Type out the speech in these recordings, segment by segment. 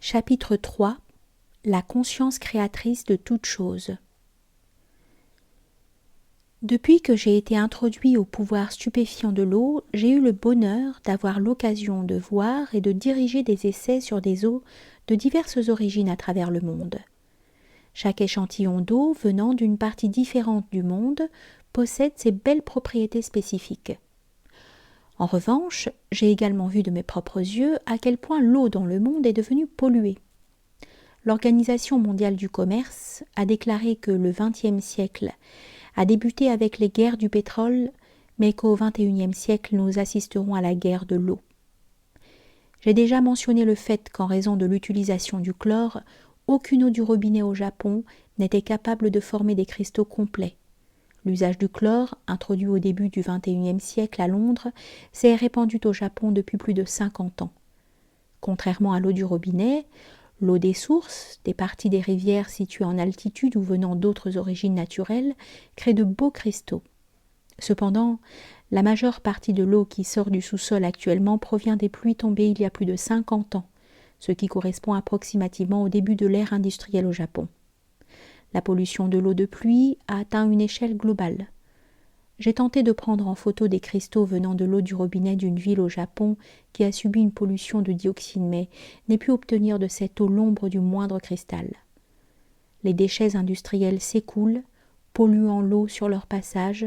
Chapitre 3 « La conscience créatrice de toute chose ». Depuis que j'ai été introduit au pouvoir stupéfiant de l'eau, j'ai eu le bonheur d'avoir l'occasion de voir et de diriger des essais sur des eaux de diverses origines à travers le monde. Chaque échantillon d'eau venant d'une partie différente du monde possède ses belles propriétés spécifiques. En revanche, j'ai également vu de mes propres yeux à quel point l'eau dans le monde est devenue polluée. L'Organisation mondiale du commerce a déclaré que le XXe siècle a débuté avec les guerres du pétrole, mais qu'au XXIe siècle, nous assisterons à la guerre de l'eau. J'ai déjà mentionné le fait qu'en raison de l'utilisation du chlore, aucune eau du robinet au Japon n'était capable de former des cristaux complets. L'usage du chlore, introduit au début du XXIe siècle à Londres, s'est répandu au Japon depuis plus de 50 ans. Contrairement à l'eau du robinet, l'eau des sources, des parties des rivières situées en altitude ou venant d'autres origines naturelles, crée de beaux cristaux. Cependant, la majeure partie de l'eau qui sort du sous-sol actuellement provient des pluies tombées il y a plus de 50 ans, ce qui correspond approximativement au début de l'ère industrielle au Japon. La pollution de l'eau de pluie a atteint une échelle globale. J'ai tenté de prendre en photo des cristaux venant de l'eau du robinet d'une ville au Japon qui a subi une pollution de dioxine, mais n'ai pu obtenir de cette eau l'ombre du moindre cristal. Les déchets industriels s'écoulent, polluant l'eau sur leur passage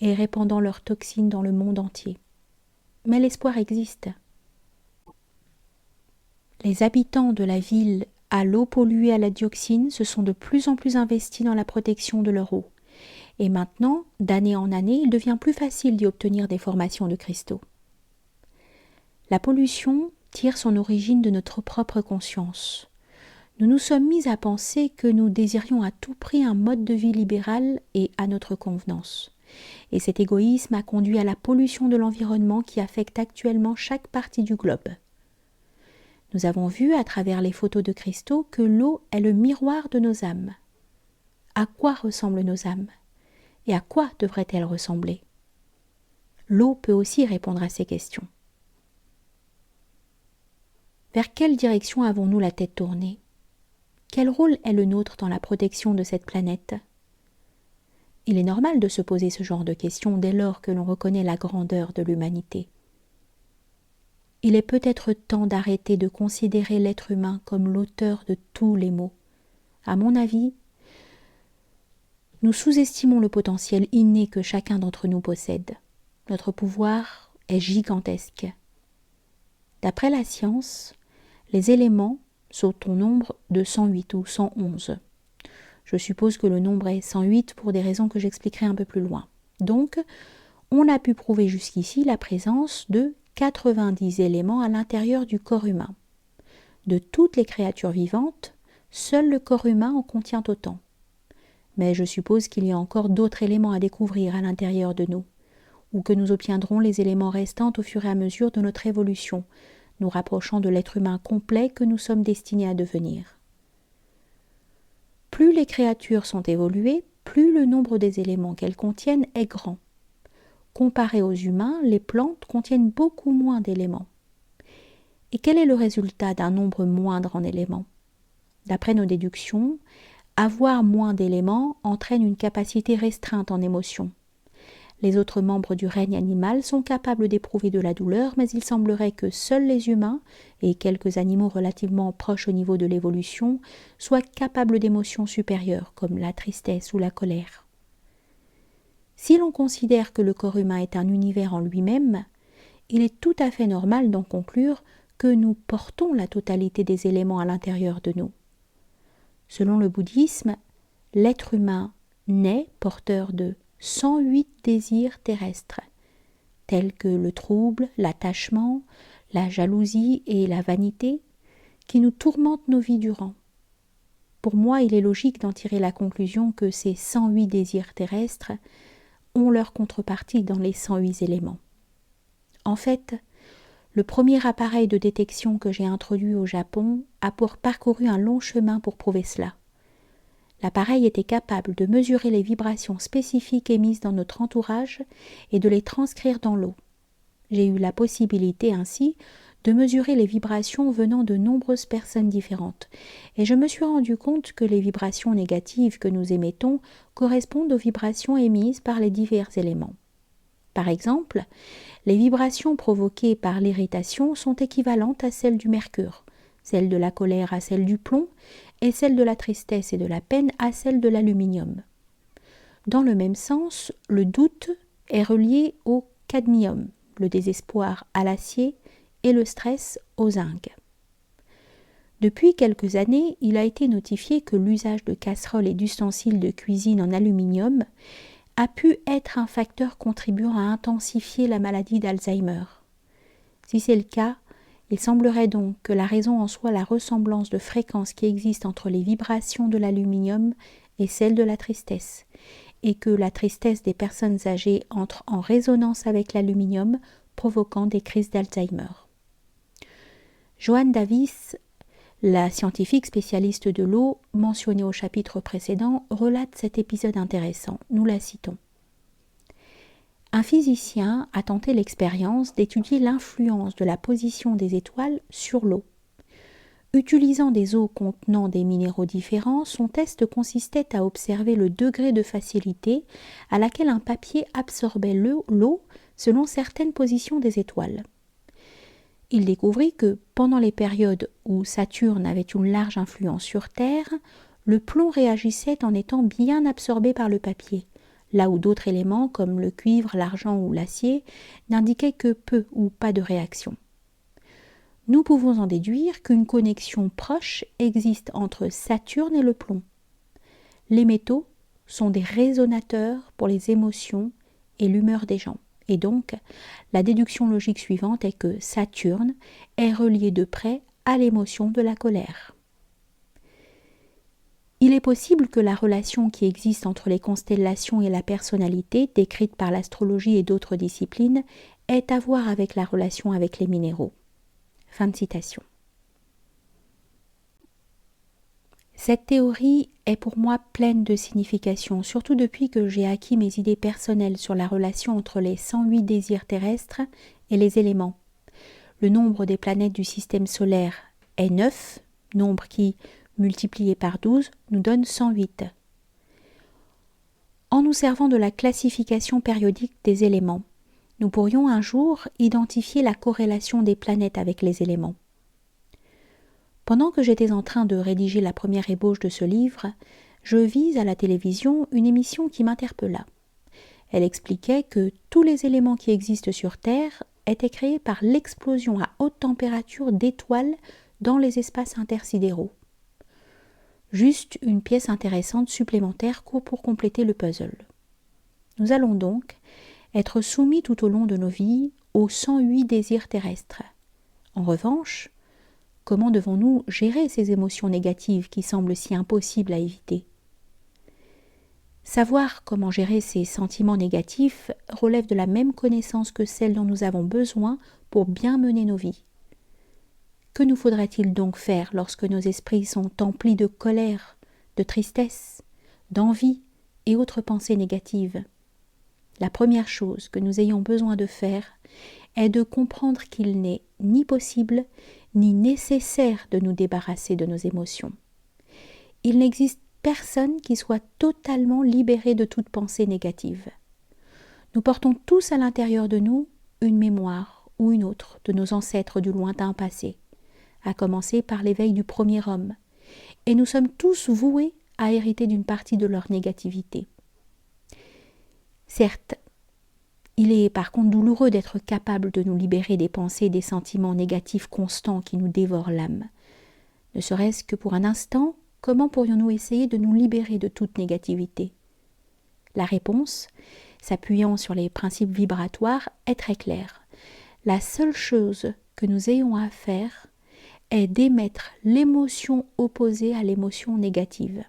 et répandant leurs toxines dans le monde entier. Mais l'espoir existe. Les habitants de la ville à l'eau polluée à la dioxine se sont de plus en plus investis dans la protection de leur eau. Et maintenant, d'année en année, il devient plus facile d'y obtenir des formations de cristaux. La pollution tire son origine de notre propre conscience. Nous nous sommes mis à penser que nous désirions à tout prix un mode de vie libéral et à notre convenance. Et cet égoïsme a conduit à la pollution de l'environnement qui affecte actuellement chaque partie du globe. Nous avons vu à travers les photos de cristaux que l'eau est le miroir de nos âmes. À quoi ressemblent nos âmes ? Et à quoi devrait-elle ressembler ? L'eau peut aussi répondre à ces questions. Vers quelle direction avons-nous la tête tournée ? Quel rôle est le nôtre dans la protection de cette planète ? Il est normal de se poser ce genre de questions dès lors que l'on reconnaît la grandeur de l'humanité. Il est peut-être temps d'arrêter de considérer l'être humain comme l'auteur de tous les maux. À mon avis, nous sous-estimons le potentiel inné que chacun d'entre nous possède. Notre pouvoir est gigantesque. D'après la science, les éléments sont au nombre de 108 ou 111. Je suppose que le nombre est 108 pour des raisons que j'expliquerai un peu plus loin. Donc, on a pu prouver jusqu'ici la présence de 90 éléments à l'intérieur du corps humain. De toutes les créatures vivantes, seul le corps humain en contient autant. Mais je suppose qu'il y a encore d'autres éléments à découvrir à l'intérieur de nous, ou que nous obtiendrons les éléments restants au fur et à mesure de notre évolution, nous rapprochant de l'être humain complet que nous sommes destinés à devenir. Plus les créatures sont évoluées, plus le nombre des éléments qu'elles contiennent est grand. Comparé aux humains, les plantes contiennent beaucoup moins d'éléments. Et quel est le résultat d'un nombre moindre en éléments ? D'après nos déductions, avoir moins d'éléments entraîne une capacité restreinte en émotions. Les autres membres du règne animal sont capables d'éprouver de la douleur, mais il semblerait que seuls les humains et quelques animaux relativement proches au niveau de l'évolution soient capables d'émotions supérieures, comme la tristesse ou la colère. Si l'on considère que le corps humain est un univers en lui-même, il est tout à fait normal d'en conclure que nous portons la totalité des éléments à l'intérieur de nous. Selon le bouddhisme, l'être humain naît porteur de 108 désirs terrestres, tels que le trouble, l'attachement, la jalousie et la vanité, qui nous tourmentent nos vies durant. Pour moi, il est logique d'en tirer la conclusion que ces 108 désirs terrestres ont leur contrepartie dans les 108 éléments. En fait, le premier appareil de détection que j'ai introduit au Japon a parcouru un long chemin pour prouver cela. L'appareil était capable de mesurer les vibrations spécifiques émises dans notre entourage et de les transcrire dans l'eau. J'ai eu la possibilité ainsi de mesurer les vibrations venant de nombreuses personnes différentes, et je me suis rendu compte que les vibrations négatives que nous émettons correspondent aux vibrations émises par les divers éléments. Par exemple, les vibrations provoquées par l'irritation sont équivalentes à celles du mercure, celles de la colère à celles du plomb, et celles de la tristesse et de la peine à celles de l'aluminium. Dans le même sens, le doute est relié au cadmium, le désespoir à l'acier et le stress au zinc. Depuis quelques années, il a été notifié que l'usage de casseroles et d'ustensiles de cuisine en aluminium a pu être un facteur contribuant à intensifier la maladie d'Alzheimer. Si c'est le cas, il semblerait donc que la raison en soit la ressemblance de fréquence qui existe entre les vibrations de l'aluminium et celles de la tristesse, et que la tristesse des personnes âgées entre en résonance avec l'aluminium, provoquant des crises d'Alzheimer. Joanne Davis, la scientifique spécialiste de l'eau, mentionnée au chapitre précédent, relate cet épisode intéressant. Nous la citons. Un physicien a tenté l'expérience d'étudier l'influence de la position des étoiles sur l'eau. Utilisant des eaux contenant des minéraux différents, son test consistait à observer le degré de facilité à laquelle un papier absorbait l'eau selon certaines positions des étoiles. Il découvrit que, pendant les périodes où Saturne avait une large influence sur Terre, le plomb réagissait en étant bien absorbé par le papier, là où d'autres éléments comme le cuivre, l'argent ou l'acier n'indiquaient que peu ou pas de réaction. Nous pouvons en déduire qu'une connexion proche existe entre Saturne et le plomb. Les métaux sont des résonateurs pour les émotions et l'humeur des gens. Et donc, la déduction logique suivante est que Saturne est relié de près à l'émotion de la colère. Il est possible que la relation qui existe entre les constellations et la personnalité, décrite par l'astrologie et d'autres disciplines, ait à voir avec la relation avec les minéraux. Fin de citation. Cette théorie est pour moi pleine de signification, surtout depuis que j'ai acquis mes idées personnelles sur la relation entre les 108 désirs terrestres et les éléments. Le nombre des planètes du système solaire est 9, nombre qui, multiplié par 12, nous donne 108. En nous servant de la classification périodique des éléments, nous pourrions un jour identifier la corrélation des planètes avec les éléments. Pendant que j'étais en train de rédiger la première ébauche de ce livre, je vis à la télévision une émission qui m'interpella. Elle expliquait que tous les éléments qui existent sur Terre étaient créés par l'explosion à haute température d'étoiles dans les espaces intersidéraux. Juste une pièce intéressante supplémentaire pour compléter le puzzle. Nous allons donc être soumis tout au long de nos vies aux 108 désirs terrestres. En revanche, comment devons-nous gérer ces émotions négatives qui semblent si impossibles à éviter ? Savoir comment gérer ces sentiments négatifs relève de la même connaissance que celle dont nous avons besoin pour bien mener nos vies. Que nous faudrait-il donc faire lorsque nos esprits sont emplis de colère, de tristesse, d'envie et autres pensées négatives ? La première chose que nous ayons besoin de faire est de comprendre qu'il n'est ni possible ni nécessaire de nous débarrasser de nos émotions. Il n'existe personne qui soit totalement libéré de toute pensée négative. Nous portons tous à l'intérieur de nous une mémoire ou une autre de nos ancêtres du lointain passé, à commencer par l'éveil du premier homme, et nous sommes tous voués à hériter d'une partie de leur négativité. Certes, il est par contre douloureux d'être capable de nous libérer des pensées et des sentiments négatifs constants qui nous dévorent l'âme. Ne serait-ce que pour un instant, comment pourrions-nous essayer de nous libérer de toute négativité ? La réponse, s'appuyant sur les principes vibratoires, est très claire. La seule chose que nous ayons à faire est d'émettre l'émotion opposée à l'émotion négative.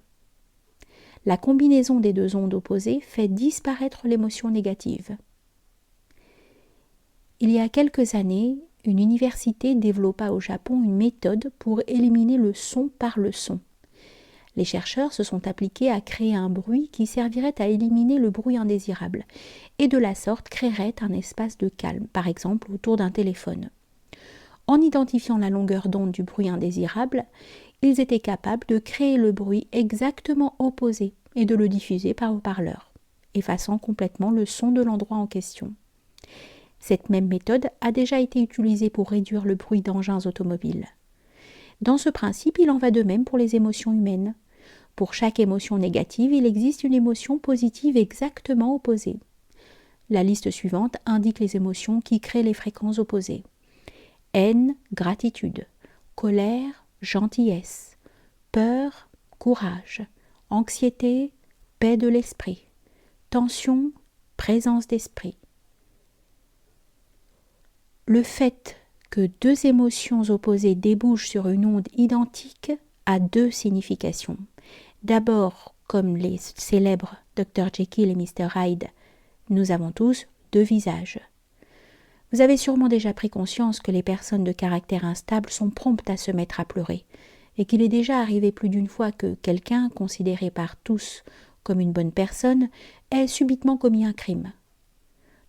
La combinaison des deux ondes opposées fait disparaître l'émotion négative. Il y a quelques années, une université développa au Japon une méthode pour éliminer le son par le son. Les chercheurs se sont appliqués à créer un bruit qui servirait à éliminer le bruit indésirable et de la sorte créerait un espace de calme, par exemple autour d'un téléphone. En identifiant la longueur d'onde du bruit indésirable, ils étaient capables de créer le bruit exactement opposé et de le diffuser par haut-parleur, effaçant complètement le son de l'endroit en question. Cette même méthode a déjà été utilisée pour réduire le bruit d'engins automobiles. Dans ce principe, il en va de même pour les émotions humaines. Pour chaque émotion négative, il existe une émotion positive exactement opposée. La liste suivante indique les émotions qui créent les fréquences opposées. Haine, gratitude. Colère, gentillesse. Peur, courage. Anxiété, paix de l'esprit. Tension, présence d'esprit. Le fait que deux émotions opposées débouchent sur une onde identique a deux significations. D'abord, comme les célèbres Dr Jekyll et Mr Hyde, nous avons tous deux visages. Vous avez sûrement déjà pris conscience que les personnes de caractère instable sont promptes à se mettre à pleurer, et qu'il est déjà arrivé plus d'une fois que quelqu'un, considéré par tous comme une bonne personne, ait subitement commis un crime.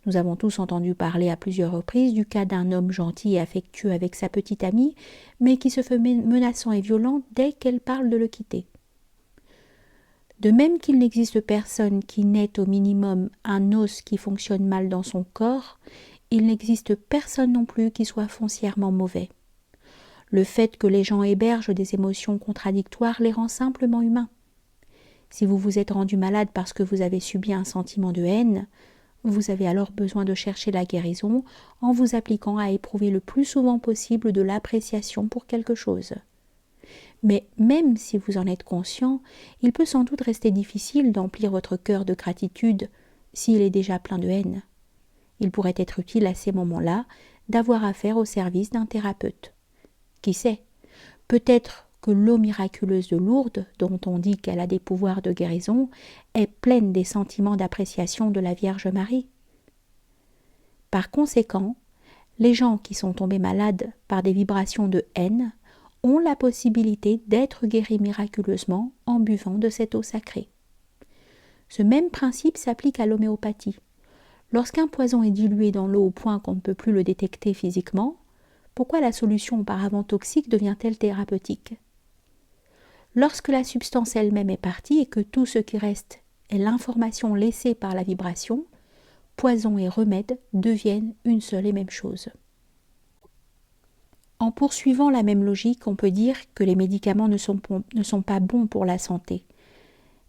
Nous avons tous entendu parler à plusieurs reprises du cas d'un homme gentil et affectueux avec sa petite amie, mais qui se fait menaçant et violent dès qu'elle parle de le quitter. De même qu'il n'existe personne qui n'ait au minimum un os qui fonctionne mal dans son corps, il n'existe personne non plus qui soit foncièrement mauvais. Le fait que les gens hébergent des émotions contradictoires les rend simplement humains. Si vous vous êtes rendu malade parce que vous avez subi un sentiment de haine, vous avez alors besoin de chercher la guérison en vous appliquant à éprouver le plus souvent possible de l'appréciation pour quelque chose. Mais même si vous en êtes conscient, il peut sans doute rester difficile d'emplir votre cœur de gratitude s'il est déjà plein de haine. Il pourrait être utile à ces moments-là d'avoir affaire au service d'un thérapeute. Qui sait, peut-être que l'eau miraculeuse de Lourdes, dont on dit qu'elle a des pouvoirs de guérison, est pleine des sentiments d'appréciation de la Vierge Marie. Par conséquent, les gens qui sont tombés malades par des vibrations de haine ont la possibilité d'être guéris miraculeusement en buvant de cette eau sacrée. Ce même principe s'applique à l'homéopathie. Lorsqu'un poison est dilué dans l'eau au point qu'on ne peut plus le détecter physiquement, pourquoi la solution auparavant toxique devient-elle thérapeutique ? Lorsque la substance elle-même est partie et que tout ce qui reste est l'information laissée par la vibration, poison et remède deviennent une seule et même chose. En poursuivant la même logique, on peut dire que les médicaments ne sont pas bons pour la santé.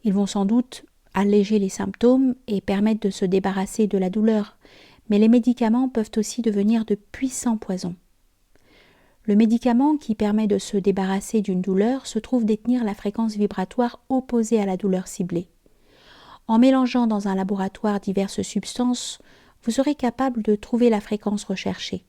Ils vont sans doute alléger les symptômes et permettre de se débarrasser de la douleur, mais les médicaments peuvent aussi devenir de puissants poisons. Le médicament qui permet de se débarrasser d'une douleur se trouve détenir la fréquence vibratoire opposée à la douleur ciblée. En mélangeant dans un laboratoire diverses substances, vous serez capable de trouver la fréquence recherchée.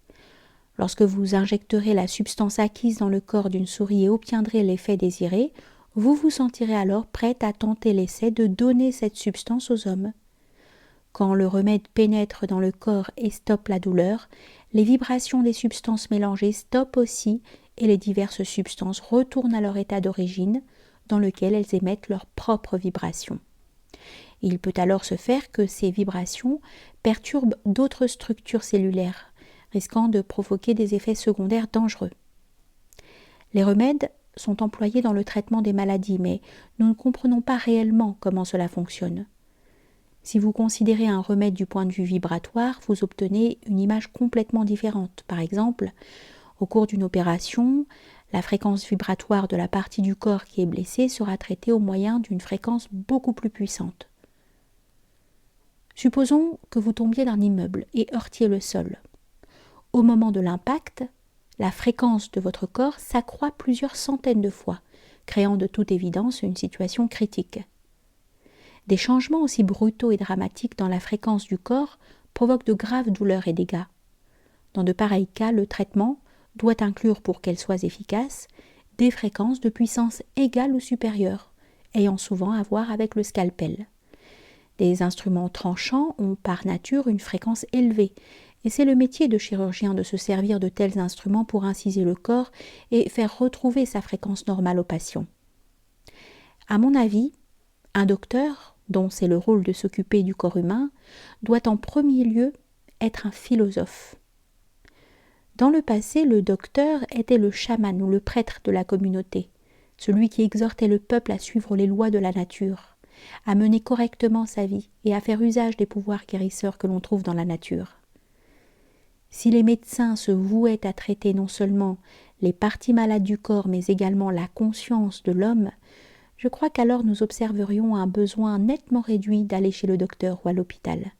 Lorsque vous injecterez la substance acquise dans le corps d'une souris et obtiendrez l'effet désiré, vous vous sentirez alors prête à tenter l'essai de donner cette substance aux hommes. Quand le remède pénètre dans le corps et stoppe la douleur, les vibrations des substances mélangées stoppent aussi et les diverses substances retournent à leur état d'origine, dans lequel elles émettent leurs propres vibrations. Il peut alors se faire que ces vibrations perturbent d'autres structures cellulaires, risquant de provoquer des effets secondaires dangereux. Les remèdes sont employés dans le traitement des maladies, mais nous ne comprenons pas réellement comment cela fonctionne. Si vous considérez un remède du point de vue vibratoire, vous obtenez une image complètement différente. Par exemple, au cours d'une opération, la fréquence vibratoire de la partie du corps qui est blessée sera traitée au moyen d'une fréquence beaucoup plus puissante. Supposons que vous tombiez d'un immeuble et heurtiez le sol. Au moment de l'impact, la fréquence de votre corps s'accroît plusieurs centaines de fois, créant de toute évidence une situation critique. Des changements aussi brutaux et dramatiques dans la fréquence du corps provoquent de graves douleurs et dégâts. Dans de pareils cas, le traitement doit inclure, pour qu'elle soit efficace, des fréquences de puissance égale ou supérieure, ayant souvent à voir avec le scalpel. Des instruments tranchants ont par nature une fréquence élevée, et c'est le métier de chirurgien de se servir de tels instruments pour inciser le corps et faire retrouver sa fréquence normale au patient. À mon avis, un docteur, dont c'est le rôle de s'occuper du corps humain, doit en premier lieu être un philosophe. Dans le passé, le docteur était le chaman ou le prêtre de la communauté, celui qui exhortait le peuple à suivre les lois de la nature, à mener correctement sa vie et à faire usage des pouvoirs guérisseurs que l'on trouve dans la nature. Si les médecins se vouaient à traiter non seulement les parties malades du corps, mais également la conscience de l'homme, je crois qu'alors nous observerions un besoin nettement réduit d'aller chez le docteur ou à l'hôpital.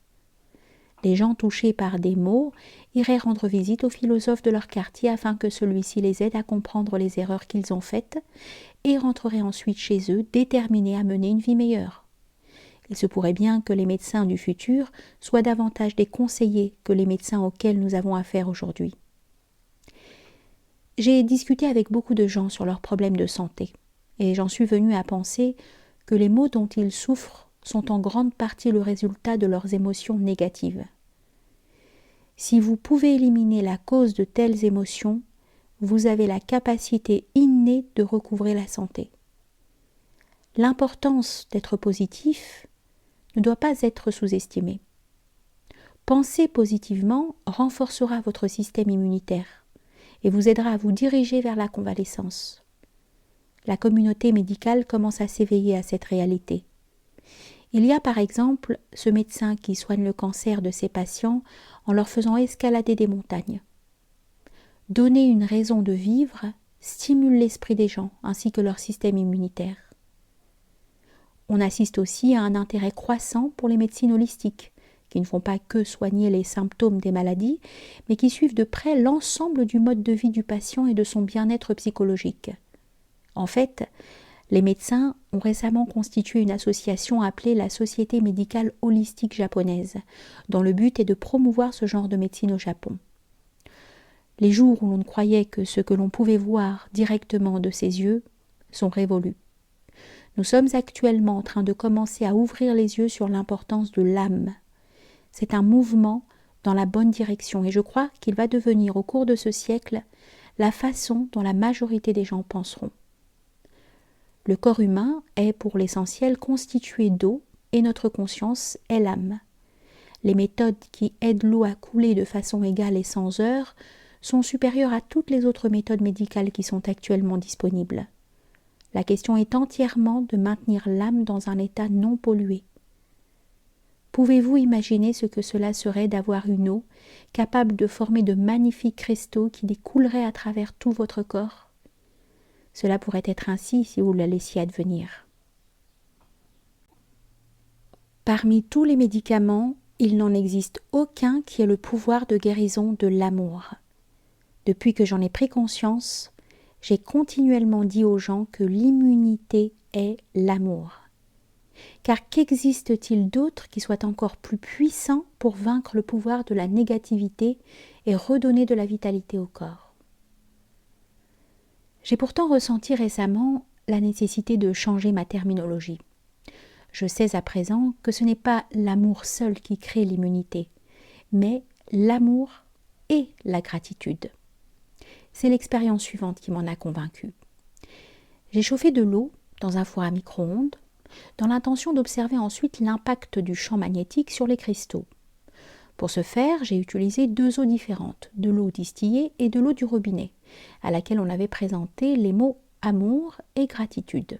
Les gens touchés par des maux iraient rendre visite au philosophe de leur quartier afin que celui-ci les aide à comprendre les erreurs qu'ils ont faites et rentreraient ensuite chez eux déterminés à mener une vie meilleure. Il se pourrait bien que les médecins du futur soient davantage des conseillers que les médecins auxquels nous avons affaire aujourd'hui. J'ai discuté avec beaucoup de gens sur leurs problèmes de santé, et j'en suis venue à penser que les maux dont ils souffrent sont en grande partie le résultat de leurs émotions négatives. Si vous pouvez éliminer la cause de telles émotions, vous avez la capacité innée de recouvrer la santé. L'importance d'être positif ne doit pas être sous-estimée. Penser positivement renforcera votre système immunitaire et vous aidera à vous diriger vers la convalescence. La communauté médicale commence à s'éveiller à cette réalité. Il y a par exemple ce médecin qui soigne le cancer de ses patients en leur faisant escalader des montagnes. Donner une raison de vivre stimule l'esprit des gens ainsi que leur système immunitaire. On assiste aussi à un intérêt croissant pour les médecines holistiques, qui ne font pas que soigner les symptômes des maladies, mais qui suivent de près l'ensemble du mode de vie du patient et de son bien-être psychologique. En fait, les médecins ont récemment constitué une association appelée la Société médicale holistique japonaise, dont le but est de promouvoir ce genre de médecine au Japon. Les jours où l'on croyait que ce que l'on pouvait voir directement de ses yeux sont révolus. Nous sommes actuellement en train de commencer à ouvrir les yeux sur l'importance de l'âme. C'est un mouvement dans la bonne direction et je crois qu'il va devenir au cours de ce siècle la façon dont la majorité des gens penseront. Le corps humain est pour l'essentiel constitué d'eau et notre conscience est l'âme. Les méthodes qui aident l'eau à couler de façon égale et sans heurts sont supérieures à toutes les autres méthodes médicales qui sont actuellement disponibles. La question est entièrement de maintenir l'âme dans un état non pollué. Pouvez-vous imaginer ce que cela serait d'avoir une eau capable de former de magnifiques cristaux qui découleraient à travers tout votre corps ? Cela pourrait être ainsi si vous la laissiez advenir. Parmi tous les médicaments, il n'en existe aucun qui ait le pouvoir de guérison de l'amour. Depuis que j'en ai pris conscience, j'ai continuellement dit aux gens que l'immunité est l'amour. Car qu'existe-t-il d'autre qui soit encore plus puissant pour vaincre le pouvoir de la négativité et redonner de la vitalité au corps ? J'ai pourtant ressenti récemment la nécessité de changer ma terminologie. Je sais à présent que ce n'est pas l'amour seul qui crée l'immunité, mais l'amour et la gratitude. C'est l'expérience suivante qui m'en a convaincue. J'ai chauffé de l'eau dans un four à micro-ondes dans l'intention d'observer ensuite l'impact du champ magnétique sur les cristaux. Pour ce faire, j'ai utilisé 2 eaux différentes, de l'eau distillée et de l'eau du robinet, à laquelle on avait présenté les mots amour et gratitude.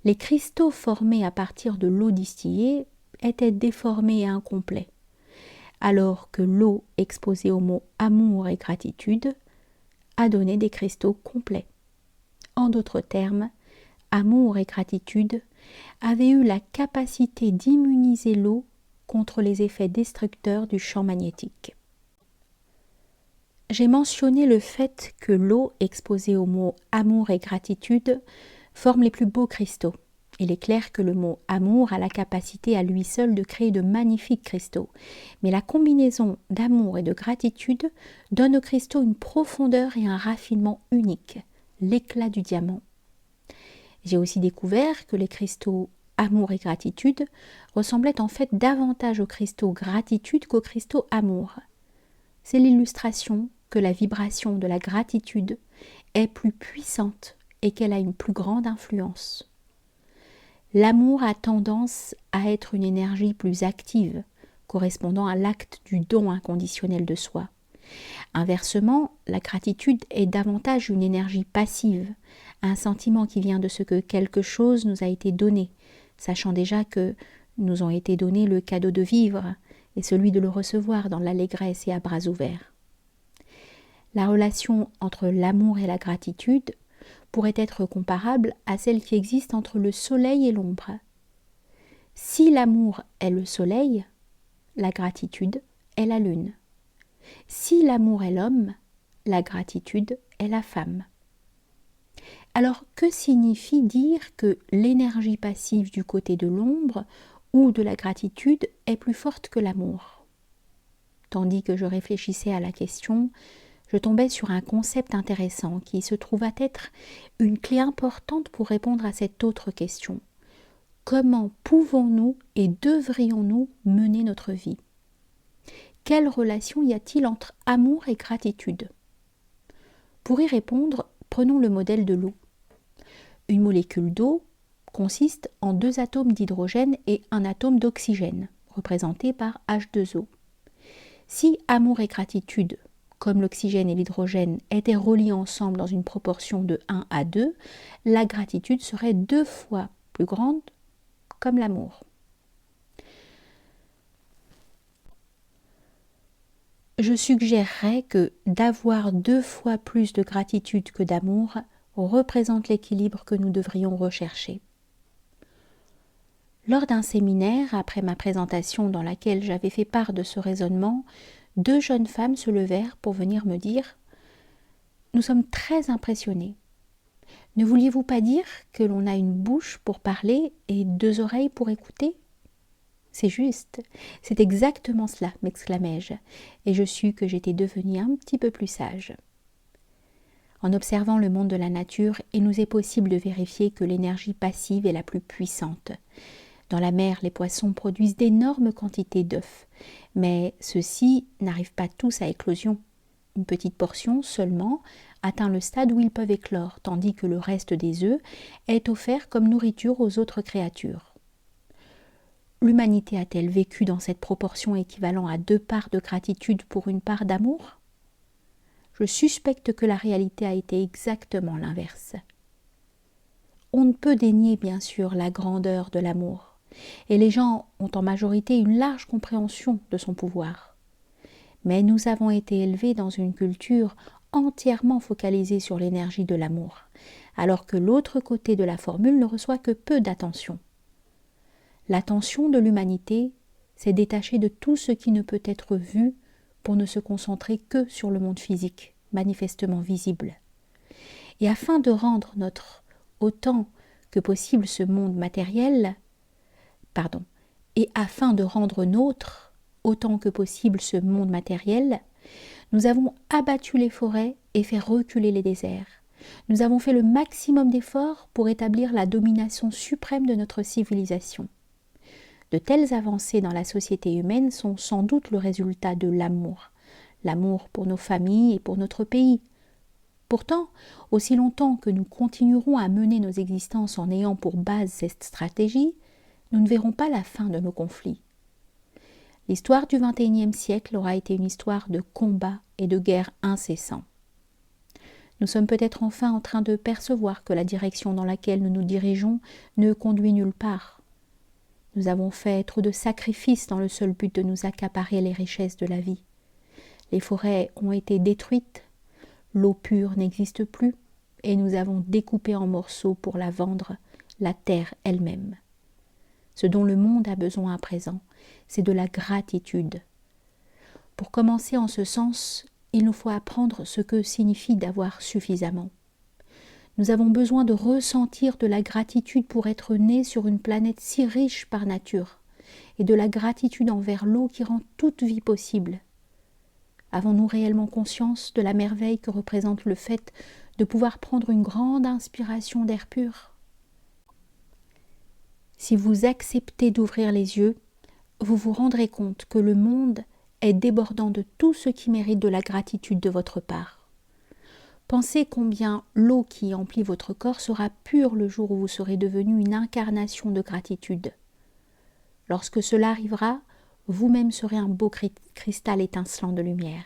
Les cristaux formés à partir de l'eau distillée étaient déformés et incomplets, alors que l'eau exposée aux mots amour et gratitude a donné des cristaux complets. En d'autres termes, amour et gratitude avaient eu la capacité d'immuniser l'eau contre les effets destructeurs du champ magnétique. J'ai mentionné le fait que l'eau exposée aux mots amour et gratitude forme les plus beaux cristaux. Il est clair que le mot amour a la capacité à lui seul de créer de magnifiques cristaux, mais la combinaison d'amour et de gratitude donne aux cristaux une profondeur et un raffinement uniques, l'éclat du diamant. J'ai aussi découvert que les cristaux amour et gratitude ressemblaient en fait davantage aux cristaux gratitude qu'aux cristaux amour. C'est l'illustration que la vibration de la gratitude est plus puissante et qu'elle a une plus grande influence. L'amour a tendance à être une énergie plus active, correspondant à l'acte du don inconditionnel de soi, Inversement, la gratitude est davantage une énergie passive, un sentiment qui vient de ce que quelque chose nous a été donné, sachant déjà que nous ont été donnés le cadeau de vivre et celui de le recevoir dans l'allégresse et à bras ouverts. La relation entre l'amour et la gratitude pourrait être comparable à celle qui existe entre le soleil et l'ombre. Si l'amour est le soleil, la gratitude est la lune. Si l'amour est l'homme, la gratitude est la femme. Alors, que signifie dire que l'énergie passive du côté de l'ombre ou de la gratitude est plus forte que l'amour? Tandis que je réfléchissais à la question, je tombais sur un concept intéressant qui se trouva être une clé importante pour répondre à cette autre question. Comment pouvons-nous et devrions-nous mener notre vie? Quelle relation y a-t-il entre amour et gratitude? Pour y répondre, prenons le modèle de l'eau. Une molécule d'eau consiste en 2 atomes d'hydrogène et un atome d'oxygène, représentés par H2O. Si amour et gratitude, comme l'oxygène et l'hydrogène, étaient reliés ensemble dans une proportion de 1 à 2, la gratitude serait 2 fois plus grande comme l'amour. Je suggérerais que d'avoir 2 fois plus de gratitude que d'amour représente l'équilibre que nous devrions rechercher. Lors d'un séminaire, après ma présentation dans laquelle j'avais fait part de ce raisonnement, 2 jeunes femmes se levèrent pour venir me dire « Nous sommes très impressionnés. Ne vouliez-vous pas dire que l'on a une bouche pour parler et 2 oreilles pour écouter ?» C'est juste, c'est exactement cela, m'exclamai-je, et je sus que j'étais devenue un petit peu plus sage. En observant le monde de la nature, il nous est possible de vérifier que l'énergie passive est la plus puissante. Dans la mer, les poissons produisent d'énormes quantités d'œufs, mais ceux-ci n'arrivent pas tous à éclosion. Une petite portion seulement atteint le stade où ils peuvent éclore, tandis que le reste des œufs est offert comme nourriture aux autres créatures. L'humanité a-t-elle vécu dans cette proportion équivalent à 2 parts de gratitude pour une part d'amour? Je suspecte que la réalité a été exactement l'inverse. On ne peut dénier bien sûr la grandeur de l'amour, et les gens ont en majorité une large compréhension de son pouvoir. Mais nous avons été élevés dans une culture entièrement focalisée sur l'énergie de l'amour, alors que l'autre côté de la formule ne reçoit que peu d'attention. L'attention de l'humanité s'est détachée de tout ce qui ne peut être vu pour ne se concentrer que sur le monde physique, manifestement visible. Et afin de rendre autant que possible ce monde matériel, et afin de rendre nôtre autant que possible ce monde matériel, nous avons abattu les forêts et fait reculer les déserts. Nous avons fait le maximum d'efforts pour établir la domination suprême de notre civilisation. De telles avancées dans la société humaine sont sans doute le résultat de l'amour pour nos familles et pour notre pays. Pourtant, aussi longtemps que nous continuerons à mener nos existences en ayant pour base cette stratégie, nous ne verrons pas la fin de nos conflits. L'histoire du XXIe siècle aura été une histoire de combats et de guerres incessants. Nous sommes peut-être enfin en train de percevoir que la direction dans laquelle nous nous dirigeons ne conduit nulle part. Nous avons fait trop de sacrifices dans le seul but de nous accaparer les richesses de la vie. Les forêts ont été détruites, l'eau pure n'existe plus, et nous avons découpé en morceaux pour la vendre, la terre elle-même. Ce dont le monde a besoin à présent, c'est de la gratitude. Pour commencer en ce sens, il nous faut apprendre ce que signifie d'avoir suffisamment. Nous avons besoin de ressentir de la gratitude pour être nés sur une planète si riche par nature, et de la gratitude envers l'eau qui rend toute vie possible. Avons-nous réellement conscience de la merveille que représente le fait de pouvoir prendre une grande inspiration d'air pur? Si vous acceptez d'ouvrir les yeux, vous vous rendrez compte que le monde est débordant de tout ce qui mérite de la gratitude de votre part. Pensez combien l'eau qui emplit votre corps sera pure le jour où vous serez devenu une incarnation de gratitude. Lorsque cela arrivera, vous-même serez un beau cristal étincelant de lumière.